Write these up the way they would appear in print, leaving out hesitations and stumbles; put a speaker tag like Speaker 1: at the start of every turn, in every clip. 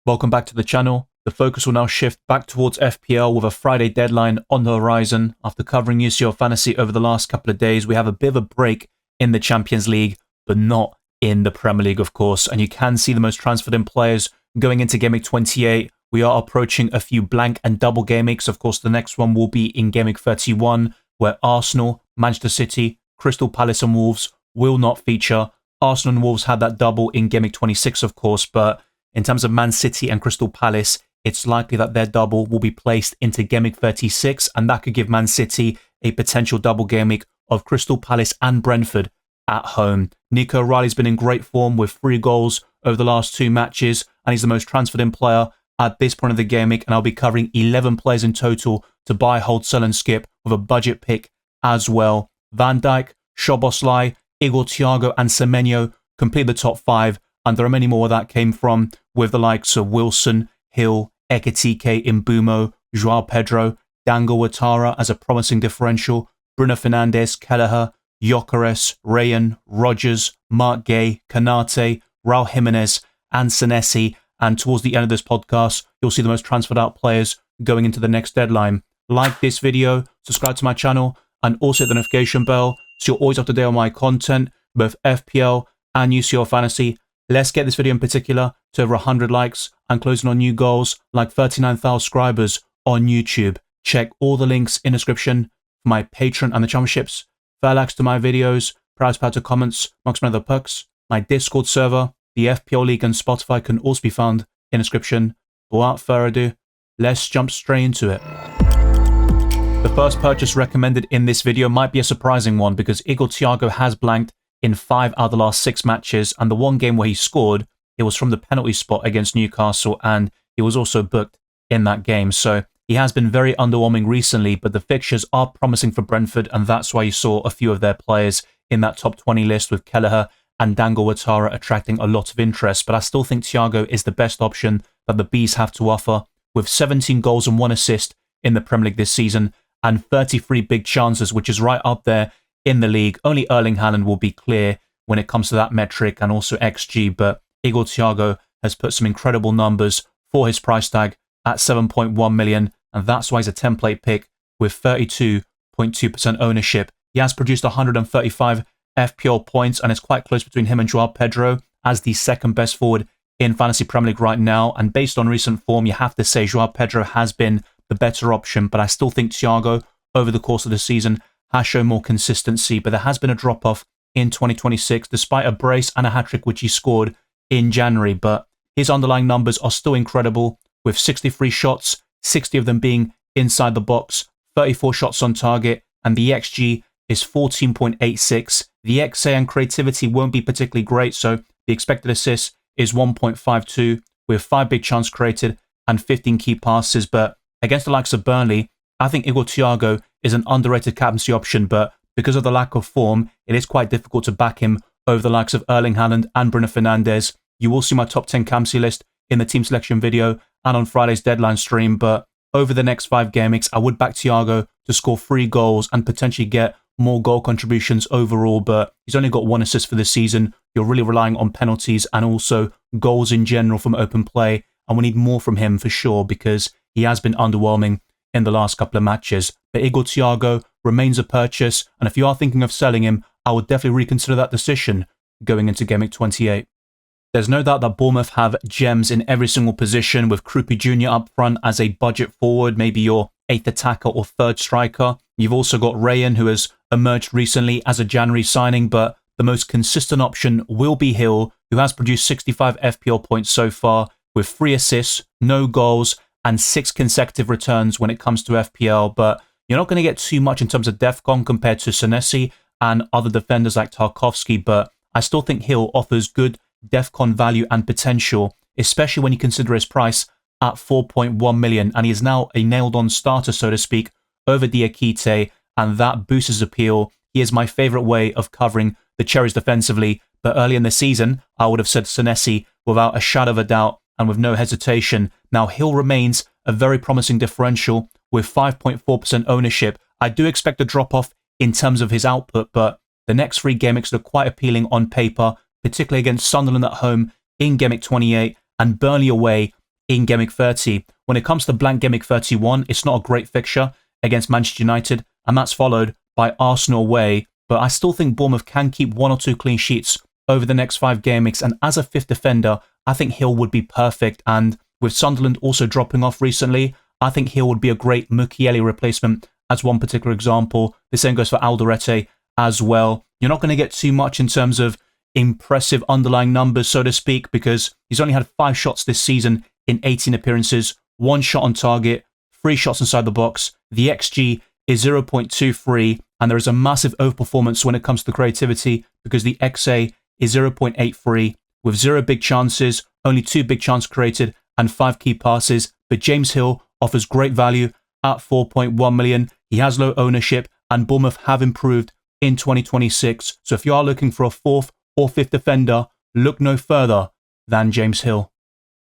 Speaker 1: Welcome back to the channel. The focus will now shift back towards FPL with a Friday deadline on the horizon. After covering UCL Fantasy over the last couple of days, we have a bit of a break in the Champions League, but not in the Premier League, of course. And you can see the most transferred in players going into Gameweek 28. We are approaching a few blank and double game weeks. Of course, the next one will be in Gameweek 31, where Arsenal, Manchester City, Crystal Palace and Wolves will not feature. Arsenal and Wolves had that double in Gameweek 26, of course, but in terms of Man City and Crystal Palace, it's likely that their double will be placed into Gameweek 36, and that could give Man City a potential double game week of Crystal Palace and Brentford at home. Nico O'Reilly's been in great form with 3 goals over the last 2 matches, and he's the most transferred in player at this point of the game week, and I'll be covering 11 players in total to buy, hold, sell and skip with a budget pick as well. Van Dijk, Szoboszlai, Igor Thiago and Semenyo complete the top 5, and there are many more where that came from, with the likes of Wilson, Hill, Ekitike, Mbumo, Joao Pedro, Dango Ouattara as a promising differential, Bruno Fernandes, Kelleher, Gyökeres, Ryan, Rodgers, Mark Gay, Kanate, Raul Jimenez and Senesi. And towards the end of this podcast, you'll see the most transferred out players going into the next deadline. Like this video, subscribe to my channel, and also hit the notification bell so you're always up to date on my content, both FPL and UCL Fantasy. Let's get this video in particular to over 100 likes and closing on new goals like 39,000 subscribers on YouTube. Check all the links in the description for my Patreon and the championships, fair likes to my videos, prize to comments, amongst many other perks. My Discord server, the FPL League and Spotify can also be found in the description. Without further ado, let's jump straight into it. The first purchase recommended in this video might be a surprising one because Igor Thiago has blanked in 5 out of the last 6 matches, and the one game where he scored, it was from the penalty spot against Newcastle, and he was also booked in that game. So he has been very underwhelming recently, but the fixtures are promising for Brentford, and that's why you saw a few of their players in that top 20 list with Kelleher and Dango Ouattara attracting a lot of interest. But I still think Thiago is the best option that the Bees have to offer, with 17 goals and 1 assist in the Premier League this season, and 33 big chances, which is right up there in the league. Only Erling Haaland will be clear when it comes to that metric and also XG, but Igor Thiago has put some incredible numbers for his price tag at 7.1 million, and that's why he's a template pick with 32.2% ownership. He has produced 135 FPL points, and it's quite close between him and Joao Pedro as the second best forward in Fantasy Premier League right now, and based on recent form, you have to say Joao Pedro has been the better option, but I still think Thiago, over the course of the season, has shown more consistency, but there has been a drop-off in 2026, despite a brace and a hat-trick which he scored in January, but his underlying numbers are still incredible, with 63 shots, 60 of them being inside the box, 34 shots on target, and the XG is 14.86. The XA and creativity won't be particularly great, so the expected assist is 1.52, with 5 big chances created and 15 key passes, but against the likes of Burnley, I think Igor Thiago is an underrated captaincy option, but because of the lack of form, it is quite difficult to back him over the likes of Erling Haaland and Bruno Fernandes. You will see my top 10 captaincy list in the team selection video and on Friday's deadline stream, but over the next 5 game weeks, I would back Thiago to score 3 goals and potentially get more goal contributions overall, but he's only got 1 assist for this season. You're really relying on penalties and also goals in general from open play, and we need more from him for sure because he has been underwhelming in the last couple of matches. But Igor Thiago remains a purchase, and if you are thinking of selling him, I would definitely reconsider that decision going into Gameweek 28. There's no doubt that Bournemouth have gems in every single position, with Krupi Jr. up front as a budget forward, maybe your 8th attacker or 3rd striker. You've also got Ryan, who has emerged recently as a January signing, but the most consistent option will be Hill, who has produced 65 FPL points so far, with 3 assists, no goals, and 6 consecutive returns when it comes to FPL, but you're not going to get too much in terms of DEFCON compared to Senesi and other defenders like Tarkowski, but I still think Hill offers good DEFCON value and potential, especially when you consider his price at 4.1 million, and he is now a nailed-on starter, so to speak, over Diakite, and that boosts his appeal. He is my favourite way of covering the Cherries defensively, but early in the season, I would have said Senesi without a shadow of a doubt and with no hesitation. Now, Hill remains a very promising differential with 5.4% ownership. I do expect a drop-off in terms of his output, but the next 3 game weeks look quite appealing on paper, particularly against Sunderland at home in Gameweek 28 and Burnley away in Gameweek 30. When it comes to Blank Gameweek 31, it's not a great fixture against Manchester United, and that's followed by Arsenal away. But I still think Bournemouth can keep 1 or 2 clean sheets over the next 5 game weeks, and as a 5th defender, I think Hill would be perfect. And with Sunderland also dropping off recently, I think Hill would be a great Mukiele replacement as one particular example. The same goes for Alderete as well. You're not going to get too much in terms of impressive underlying numbers, so to speak, because he's only had 5 shots this season in 18 appearances, 1 shot on target, 3 shots inside the box. The XG is 0.23, and there is a massive overperformance when it comes to creativity because the XA is 0.83 with 0 big chances, only 2 big chances created, and 5 key passes. But James Hill offers great value at 4.1 million. He has low ownership, and Bournemouth have improved in 2026. So if you are looking for a 4th or 5th defender, look no further than James Hill.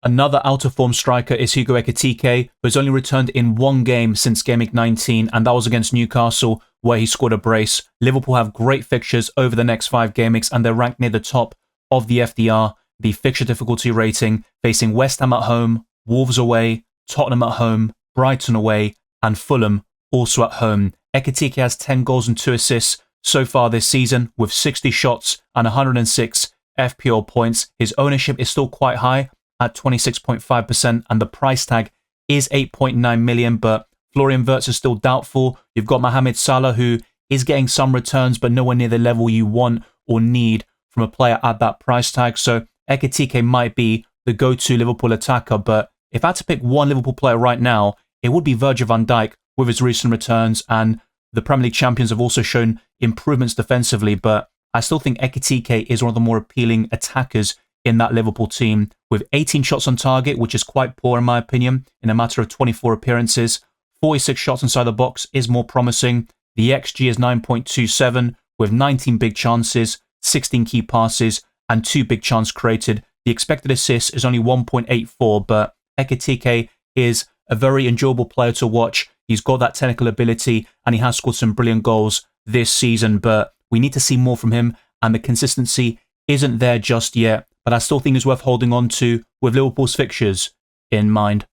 Speaker 1: Another out-of-form striker is Hugo Ekitike, who has only returned in 1 game since Game Week 19, and that was against Newcastle, where he scored a brace. Liverpool have great fixtures over the next 5 game weeks, and they're ranked near the top of the FDR, the fixture difficulty rating, facing West Ham at home, Wolves away, Tottenham at home, Brighton away, and Fulham also at home. Ekitike has 10 goals and 2 assists so far this season, with 60 shots and 106 FPL points. His ownership is still quite high at 26.5%, and the price tag is 8.9 million, but Florian Wirtz is still doubtful. You've got Mohamed Salah, who is getting some returns, but nowhere near the level you want or need from a player at that price tag. So Ekitike might be the go-to Liverpool attacker, but if I had to pick one Liverpool player right now, it would be Virgil van Dijk with his recent returns, and the Premier League champions have also shown improvements defensively, but I still think Ekitike is one of the more appealing attackers in that Liverpool team, with 18 shots on target, which is quite poor in my opinion, in a matter of 24 appearances. 46 shots inside the box is more promising. The XG is 9.27, with 19 big chances, 16 key passes, and 2 big chances created. The expected assist is only 1.84, but Ekitike is a very enjoyable player to watch. He's got that technical ability, and he has scored some brilliant goals this season, but we need to see more from him, and the consistency isn't there just yet. But I still think it's worth holding on to with Liverpool's fixtures in mind.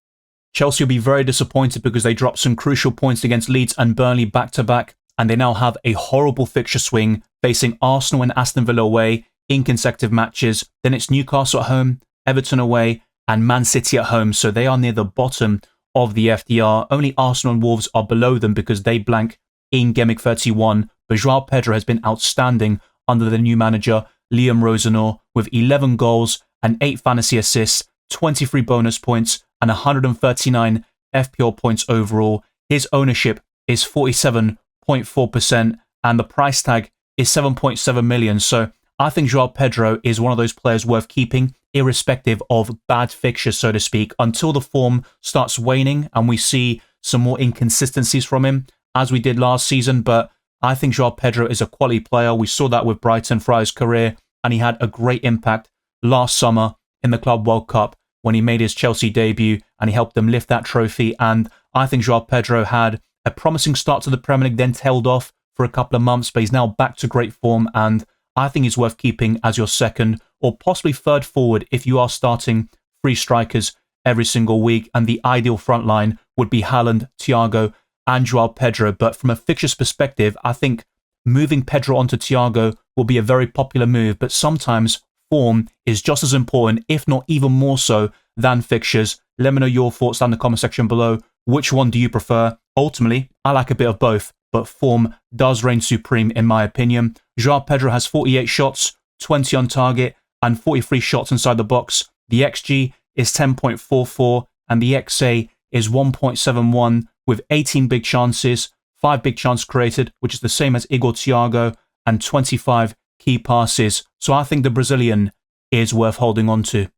Speaker 1: Chelsea will be very disappointed because they dropped some crucial points against Leeds and Burnley back-to-back, and they now have a horrible fixture swing, facing Arsenal and Aston Villa away in consecutive matches. Then it's Newcastle at home, Everton away, and Man City at home, so they are near the bottom of the FDR. Only Arsenal and Wolves are below them because they blank in Game Week 31, but João Pedro has been outstanding under the new manager, Liam Rosenau, with 11 goals and 8 fantasy assists, 23 bonus points, and 139 FPL points overall. His ownership is 47.4%, and the price tag is 7.7 million. So I think João Pedro is one of those players worth keeping, irrespective of bad fixtures, so to speak, until the form starts waning and we see some more inconsistencies from him, as we did last season. But I think João Pedro is a quality player. We saw that with Brighton throughout his career, and he had a great impact last summer in the Club World Cup when he made his Chelsea debut and he helped them lift that trophy. And I think João Pedro had a promising start to the Premier League, then tailed off for a couple of months, but he's now back to great form, and I think he's worth keeping as your second or possibly third forward if you are starting 3 strikers every single week. And the ideal front line would be Haaland, Thiago, and João Pedro. But from a fixtures perspective, I think moving Pedro onto Thiago will be a very popular move, but sometimes form is just as important, if not even more so, than fixtures. Let me know your thoughts down in the comment section below. Which one do you prefer? Ultimately, I like a bit of both, but form does reign supreme in my opinion. João Pedro has 48 shots, 20 on target, and 43 shots inside the box. The XG is 10.44, and the XA is 1.71, with 18 big chances, 5 big chances created, which is the same as Igor Thiago, and 25 key passes. So I think the Brazilian is worth holding on to.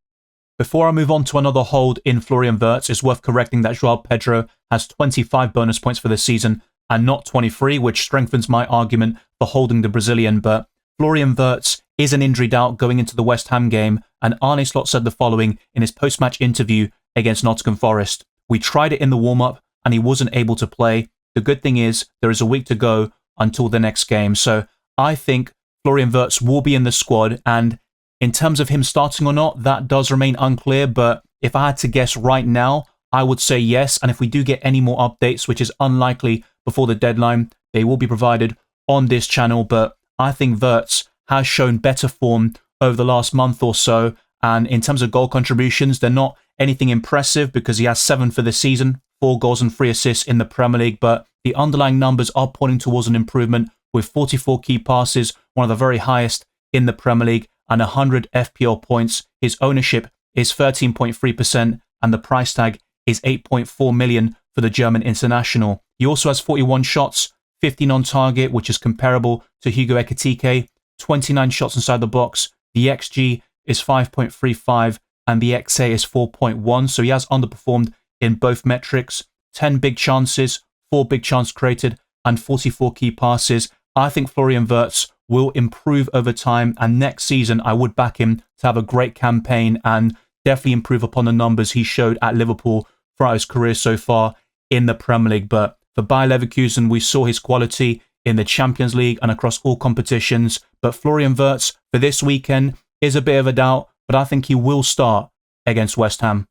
Speaker 1: Before I move on to another hold in Florian Wirtz, it's worth correcting that João Pedro has 25 bonus points for this season and not 23, which strengthens my argument for holding the Brazilian. But Florian Wirtz is an injury doubt going into the West Ham game, and Arne Slot said the following in his post-match interview against Nottingham Forest. "We tried it in the warm-up and he wasn't able to play. The good thing is there is a week to go until the next game." So I think Florian Wirtz will be in the squad, and in terms of him starting or not, that does remain unclear, but if I had to guess right now, I would say yes. And if we do get any more updates, which is unlikely before the deadline, they will be provided on this channel. But I think Wirtz has shown better form over the last month or so. And in terms of goal contributions, they're not anything impressive because he has 7 for the season, 4 goals and 3 assists in the Premier League. But the underlying numbers are pointing towards an improvement with 44 key passes, one of the very highest in the Premier League, and 100 FPL points. His ownership is 13.3% and the price tag is 8.4 million for the German international. He also has 41 shots, 15 on target, which is comparable to Hugo Ekitike, 29 shots inside the box. The XG is 5.35 and the XA is 4.1, so he has underperformed in both metrics. 10 big chances, 4 big chance created, and 44 key passes. I think Florian Wirtz will improve over time, and next season I would back him to have a great campaign and definitely improve upon the numbers he showed at Liverpool throughout his career so far in the Premier League. But for Bayer Leverkusen, we saw his quality in the Champions League and across all competitions. But Florian Wirtz for this weekend is a bit of a doubt, but I think he will start against West Ham.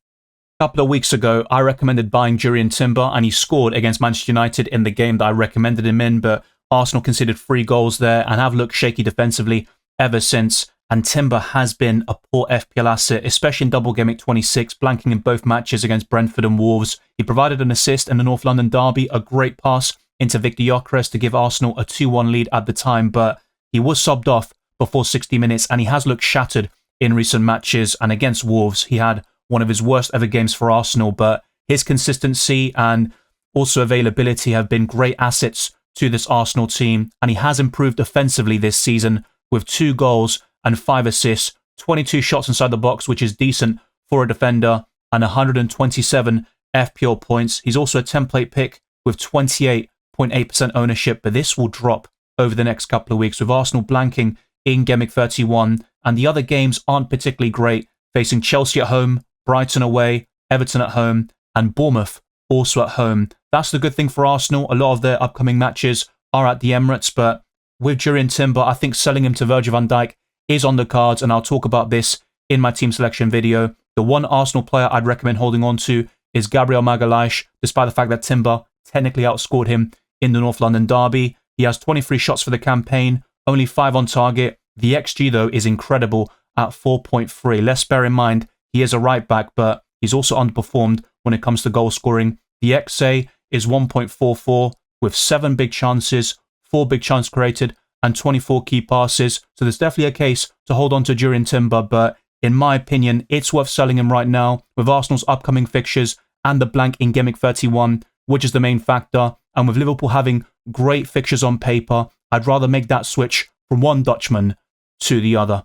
Speaker 1: A couple of weeks ago, I recommended buying Jurrien Timber, and he scored against Manchester United in the game that I recommended him in, but Arsenal conceded 3 goals there and have looked shaky defensively ever since. And Timber has been a poor FPL asset, especially in double game week 26, blanking in both matches against Brentford and Wolves. He provided an assist in the North London derby, a great pass into Victor Gyökeres to give Arsenal a 2-1 lead at the time, but he was subbed off before 60 minutes and he has looked shattered in recent matches. And against Wolves, he had one of his worst ever games for Arsenal, but his consistency and also availability have been great assets to this Arsenal team, and he has improved offensively this season with 2 goals and 5 assists, 22 shots inside the box, which is decent for a defender, and 127 FPL points. He's also a template pick with 28.8% ownership, but this will drop over the next couple of weeks with Arsenal blanking in Game Week 31, and the other games aren't particularly great, facing Chelsea at home, Brighton away, Everton at home, and Bournemouth also at home. That's the good thing for Arsenal. A lot of their upcoming matches are at the Emirates, but with Jurrien Timber, I think selling him to Virgil van Dijk is on the cards, and I'll talk about this in my team selection video. The one Arsenal player I'd recommend holding on to is Gabriel Magalhaes, despite the fact that Timber technically outscored him in the North London derby. He has 23 shots for the campaign, only 5 on target. The XG, though, is incredible at 4.3. Let's bear in mind, he is a right back, but he's also underperformed when it comes to goal scoring. The XA is 1.44 with 7 big chances, 4 big chance created, and 24 key passes. So there's definitely a case to hold on to Jurrien Timber, but in my opinion, it's worth selling him right now with Arsenal's upcoming fixtures and the blank in Game Week 31, which is the main factor. And with Liverpool having great fixtures on paper, I'd rather make that switch from one Dutchman to the other.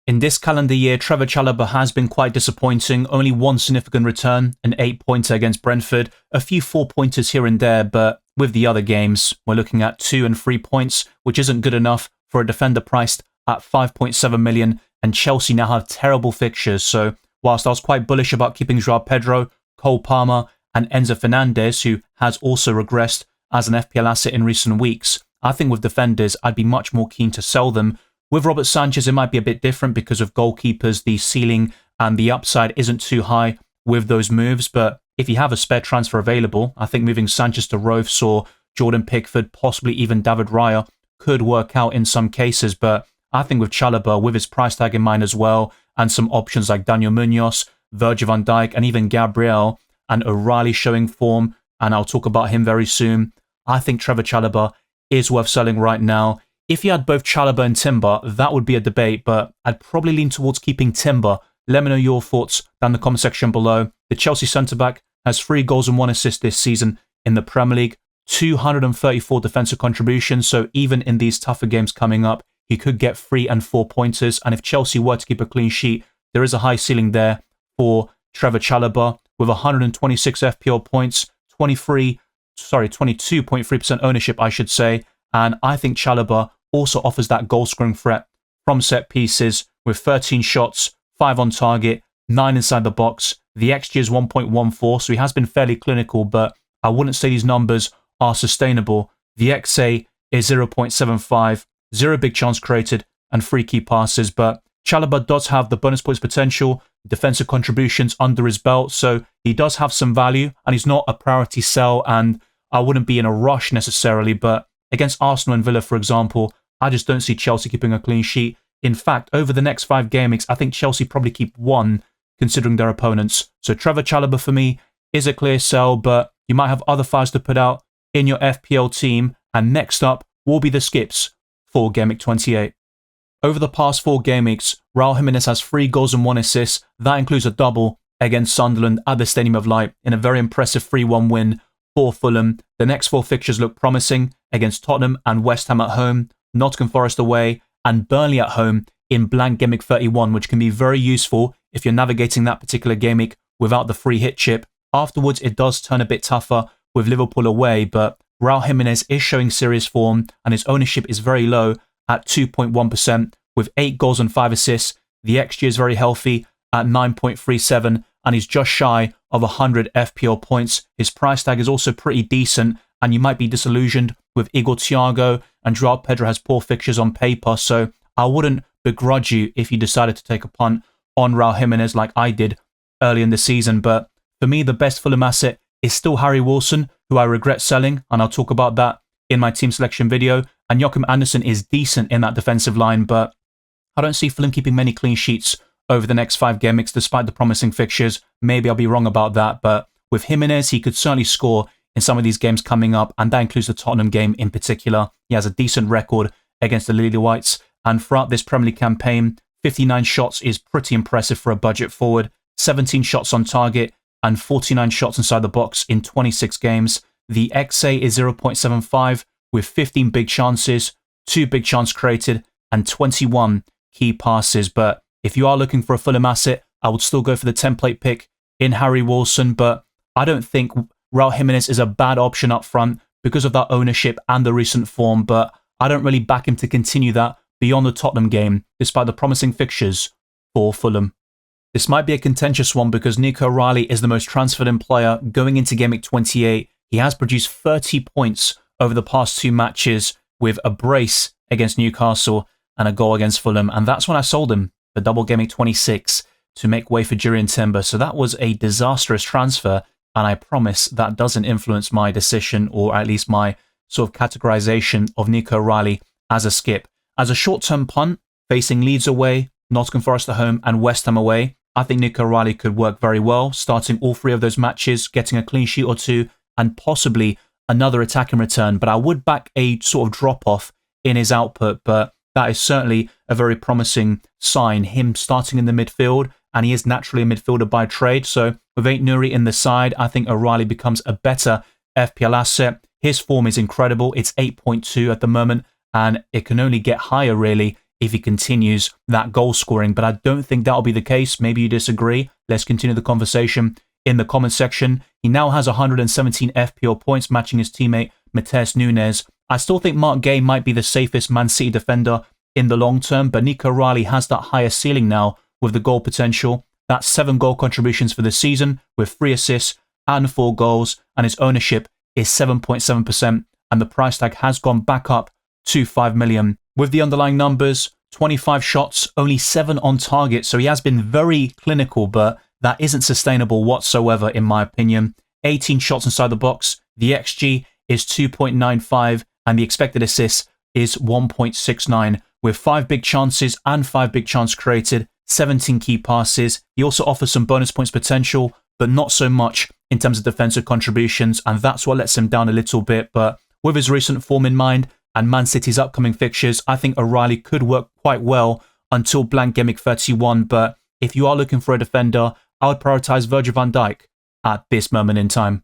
Speaker 1: In this calendar year, Trevor Chalobah has been quite disappointing. Only one significant return, an 8-pointer against Brentford, a few 4-pointers here and there, but with the other games, we're looking at 2 and 3 points, which isn't good enough for a defender priced at 5.7 million, and Chelsea now have terrible fixtures. So whilst I was quite bullish about keeping Joao Pedro, Cole Palmer, and Enzo Fernandez, who has also regressed as an FPL asset in recent weeks, I think with defenders, I'd be much more keen to sell them. With Robert Sanchez, it might be a bit different because of goalkeepers. The ceiling and the upside isn't too high with those moves. But if you have a spare transfer available, I think moving Sanchez to Rovs or Jordan Pickford, possibly even David Raya, could work out in some cases. But I think with Chalobah, with his price tag in mind as well, and some options like Daniel Munoz, Virgil van Dijk, and even Gabriel, and O'Reilly showing form, and I'll talk about him very soon, I think Trevor Chalobah is worth selling right now. If you had both Chalobah and Timber, that would be a debate, but I'd probably lean towards keeping Timber. Let me know your thoughts down in the comment section below. The Chelsea centre-back has 3 goals and 1 assist this season in the Premier League, 234 defensive contributions, so even in these tougher games coming up, he could get 3 and 4 pointers, and if Chelsea were to keep a clean sheet, there is a high ceiling there for Trevor Chalobah with 126 FPL points, 22.3% ownership, I should say, and I think Chalobah also offers that goal-scoring threat from set pieces with 13 shots, 5 on target, 9 inside the box. The XG is 1.14, so he has been fairly clinical, but I wouldn't say these numbers are sustainable. The XA is 0.75, 0 big chance created, and 3 key passes, but Chalobah does have the bonus points potential, defensive contributions under his belt, so he does have some value, and he's not a priority sell, and I wouldn't be in a rush necessarily, but against Arsenal and Villa, for example, I just don't see Chelsea keeping a clean sheet. In fact, over the next 5 game weeks, I think Chelsea probably keep 1, considering their opponents. So Trevor Chalobah for me is a clear sell, but you might have other fires to put out in your FPL team, and next up will be the skips for Game Week 28. Over the past 4 game weeks, Raul Jimenez has 3 goals and 1 assist. That includes a double against Sunderland at the Stadium of Light in a very impressive 3-1 win for Fulham. The next 4 fixtures look promising against Tottenham and West Ham at home, Nottingham Forest away, and Burnley at home in Blank Gameweek 31, which can be very useful if you're navigating that particular game week without the free hit chip. Afterwards, it does turn a bit tougher with Liverpool away, but Raul Jimenez is showing serious form and his ownership is very low at 2.1% with 8 goals and 5 assists. The XG is very healthy at 9.37 and he's just shy of 100 FPL points. His price tag is also pretty decent and you might be disillusioned with Igor Thiago and Joao Pedro has poor fixtures on paper, so I wouldn't begrudge you if you decided to take a punt on Raul Jimenez like I did early in the season. But for me, the best Fulham asset is still Harry Wilson, who I regret selling, and I'll talk about that in my team selection video. And Joachim Andersen is decent in that defensive line, but I don't see Fulham keeping many clean sheets over the next 5 game weeks despite the promising fixtures. Maybe I'll be wrong about that, but with Jimenez, he could certainly score in some of these games coming up, and that includes the Tottenham game in particular. He has a decent record against the Lily Whites, and throughout this Premier League campaign, 59 shots is pretty impressive for a budget forward, 17 shots on target, and 49 shots inside the box in 26 games. The XA is 0.75 with 15 big chances, 2 big chance created, and 21 key passes. But if you are looking for a Fulham asset, I would still go for the template pick in Harry Wilson, but I don't think Raul Jimenez is a bad option up front because of that ownership and the recent form, but I don't really back him to continue that beyond the Tottenham game, despite the promising fixtures for Fulham. This might be a contentious one because Nico Riley is the most transferred in player going into Game Week 28. He has produced 30 points over the past 2 matches with a brace against Newcastle and a goal against Fulham, and that's when I sold him for double Game Week 26 to make way for Jurrien Timber. So that was a disastrous transfer, and I promise that doesn't influence my decision or at least my sort of categorization of Nico Riley as a skip. As a short-term punt, facing Leeds away, Nottingham Forest at home, and West Ham away, I think Nico Riley could work very well, starting all 3 of those matches, getting a clean sheet or 2, and possibly another attacking return. But I would back a sort of drop-off in his output, but that is certainly a very promising sign, him starting in the midfield, and he is naturally a midfielder by trade. So with Aït-Nouri in the side, I think O'Reilly becomes a better FPL asset. His form is incredible. It's 8.2 at the moment, and it can only get higher, really, if he continues that goal scoring. But I don't think that'll be the case. Maybe you disagree. Let's continue the conversation in the comment section. He now has 117 FPL points, matching his teammate Matheus Nunes. I still think Mark Gay might be the safest Man City defender in the long term, but Nico Riley has that higher ceiling now with the goal potential. That's 7 goal contributions for the season with 3 assists and 4 goals, and his ownership is 7.7%, and the price tag has gone back up to 5 million. With the underlying numbers, 25 shots, only 7 on target, so he has been very clinical, but that isn't sustainable whatsoever in my opinion. 18 shots inside the box, the XG is 2.95, and the expected assists is 1.69, with 5 big chances and 5 big chance created, 17 key passes. He also offers some bonus points potential, but not so much in terms of defensive contributions, and that's what lets him down a little bit. But with his recent form in mind and Man City's upcoming fixtures, I think O'Reilly could work quite well until Blank Gameweek 31. But if you are looking for a defender, I would prioritise Virgil van Dijk at this moment in time.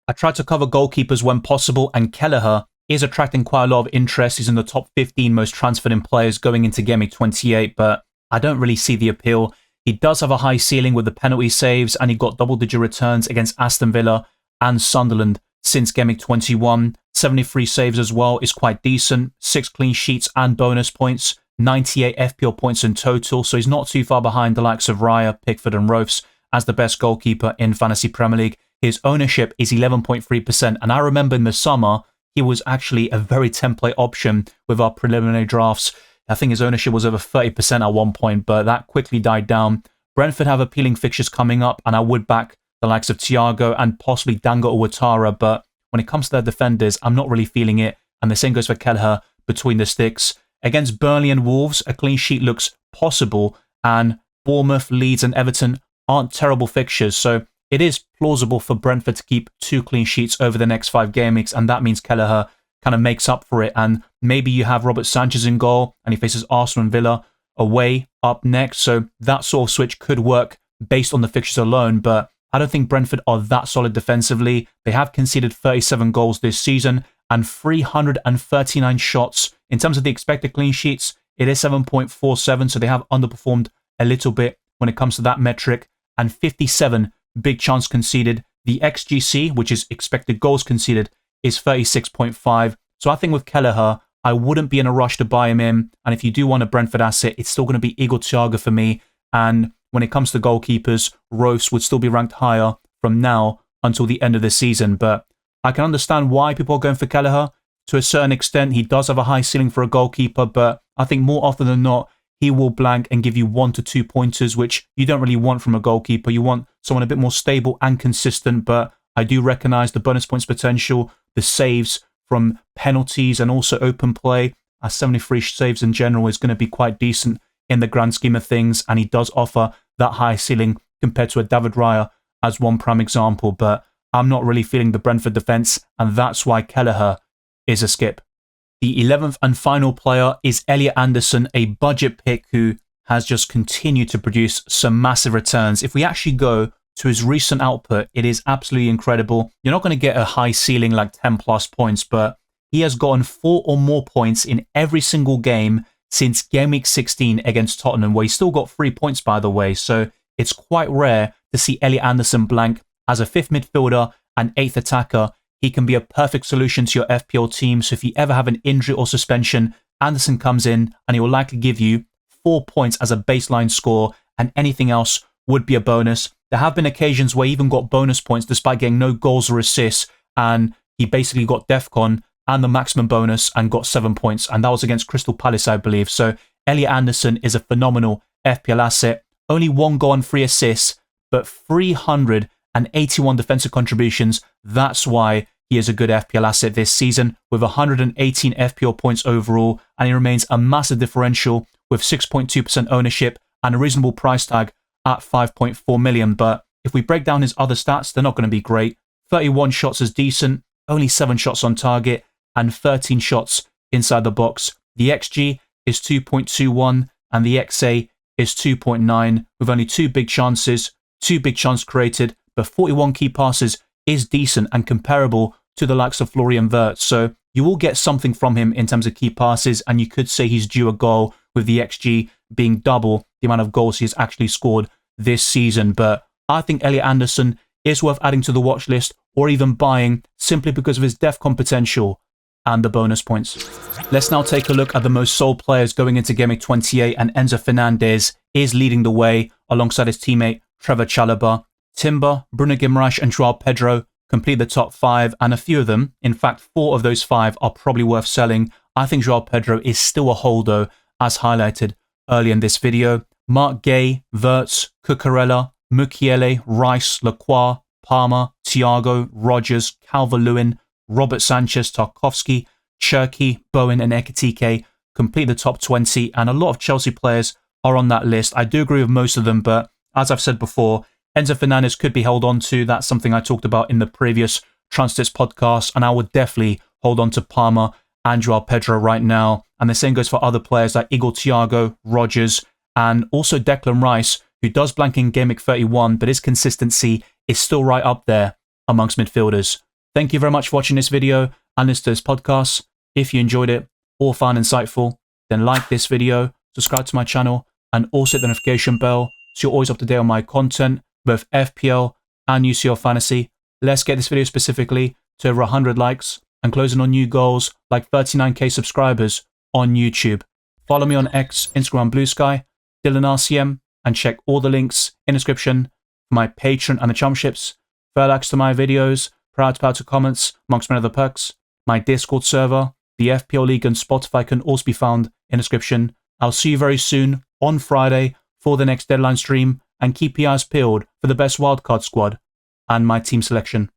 Speaker 1: I tried to cover goalkeepers when possible, and Kelleher is attracting quite a lot of interest. He's in the top 15 most transferred in players going into Game Week 28, but I don't really see the appeal. He does have a high ceiling with the penalty saves, and he got double-digit returns against Aston Villa and Sunderland since Game Week 21. 73 saves as well is quite decent. 6 clean sheets and bonus points. 98 FPL points in total, so he's not too far behind the likes of Raya, Pickford and Roufs as the best goalkeeper in Fantasy Premier League. His ownership is 11.3%, and I remember in the summer, he was actually a very template option with our preliminary drafts. I think his ownership was over 30% at one point, but that quickly died down. Brentford have appealing fixtures coming up, and I would back the likes of Thiago and possibly Danga or Ouattara, but when it comes to their defenders, I'm not really feeling it, and the same goes for Kelleher between the sticks. Against Burnley and Wolves, a clean sheet looks possible, and Bournemouth, Leeds and Everton aren't terrible fixtures, so it is plausible for Brentford to keep 2 clean sheets over the next 5 game weeks, and that means Kelleher kind of makes up for it, and maybe you have Robert Sanchez in goal, and he faces Arsenal and Villa away up next, so that sort of switch could work based on the fixtures alone, but I don't think Brentford are that solid defensively. They have conceded 37 goals this season and 339 shots. In terms of the expected clean sheets, it is 7.47, so they have underperformed a little bit when it comes to that metric, and 57 big chance conceded. The XGC, which is expected goals conceded, is 36.5. So I think with Kelleher, I wouldn't be in a rush to buy him in, and if you do want a Brentford asset, it's still going to be Igor Thiago for me, and when it comes to goalkeepers, Royce would still be ranked higher from now until the end of the season. But I can understand why people are going for Kelleher. To a certain extent, he does have a high ceiling for a goalkeeper, but I think more often than not, he will blank and give you 1 to 2 pointers, which you don't really want from a goalkeeper. You want someone a bit more stable and consistent, but I do recognise the bonus points potential, the saves from penalties and also open play. 73 saves in general is going to be quite decent in the grand scheme of things, and he does offer that high ceiling compared to a David Raya as one prime example, but I'm not really feeling the Brentford defence, and that's why Kelleher is a skip. The 11th and final player is Elliot Anderson, a budget pick who has just continued to produce some massive returns. If we actually go to his recent output, it is absolutely incredible. You're not going to get a high ceiling like 10 plus points, but he has gotten 4 or more points in every single game since game week 16 against Tottenham, where he still got 3 points, by the way. So it's quite rare to see Elliot Anderson blank. As a 5th midfielder and 8th attacker, he can be a perfect solution to your FPL team. So if you ever have an injury or suspension, Anderson comes in and he will likely give you 4 points as a baseline score, and anything else would be a bonus. There have been occasions where he even got bonus points despite getting no goals or assists, and he basically got DEFCON and the maximum bonus and got 7 points, and that was against Crystal Palace, I believe. So Elliot Anderson is a phenomenal FPL asset. Only 1 goal and 3 assists, but 381 defensive contributions. That's why he is a good FPL asset this season, with 118 FPL points overall, and he remains a massive differential with 6.2% ownership and a reasonable price tag at 5.4 million. But if we break down his other stats, they're not going to be great. 31 shots is decent, only 7 shots on target, and 13 shots inside the box. The XG is 2.21 and the XA is 2.9, with only 2 big chances, 2 big chances created, but 41 key passes is decent and comparable to the likes of Florian Wirtz. So you will get something from him in terms of key passes, and you could say he's due a goal, with the XG being double the amount of goals he's actually scored this season. But I think Elliot Anderson is worth adding to the watch list or even buying, simply because of his DEFCON potential and the bonus points. Let's now take a look at the most sold players going into Game Week 28, and Enzo Fernandez is leading the way alongside his teammate Trevor Chalobah. Timber, Bruno Guimaraes and Joao Pedro complete the top 5, and a few of them, in fact 4 of those 5, are probably worth selling. I think Joao Pedro is still a holdo, as highlighted earlier in this video. Mark Gay, Wirtz, Cucurella, Mukiele, Rice, Lacroix, Palmer, Thiago, Rogers, Calvert-Lewin, Robert Sanchez, Tarkowski, Cherky, Bowen and Ekitike complete the top 20, and a lot of Chelsea players are on that list. I do agree with most of them, but as I've said before, Enzo Fernandez could be held on to. That's something I talked about in the previous Transits podcast, and I would definitely hold on to Palmer and Joao Pedro right now. And the same goes for other players like Igor Thiago, Rogers, and also Declan Rice, who does blank in Game Week 31, but his consistency is still right up there amongst midfielders. Thank you very much for watching this video and listening to this podcast. If you enjoyed it or found insightful, then like this video, subscribe to my channel, and also hit the notification bell so you're always up to date on my content, both FPL and UCL Fantasy. Let's get this video specifically to over 100 likes and closing on new goals like 39k subscribers on YouTube. Follow me on X, Instagram, Blue Sky, Dylan RCM, and check all the links in the description for my Patreon and the Championships, further access to my videos, proud to comments, amongst many other perks, my Discord server, the FPL League and Spotify can also be found in the description. I'll see you very soon on Friday for the next deadline stream, and keep your eyes peeled for the best wildcard squad and my team selection.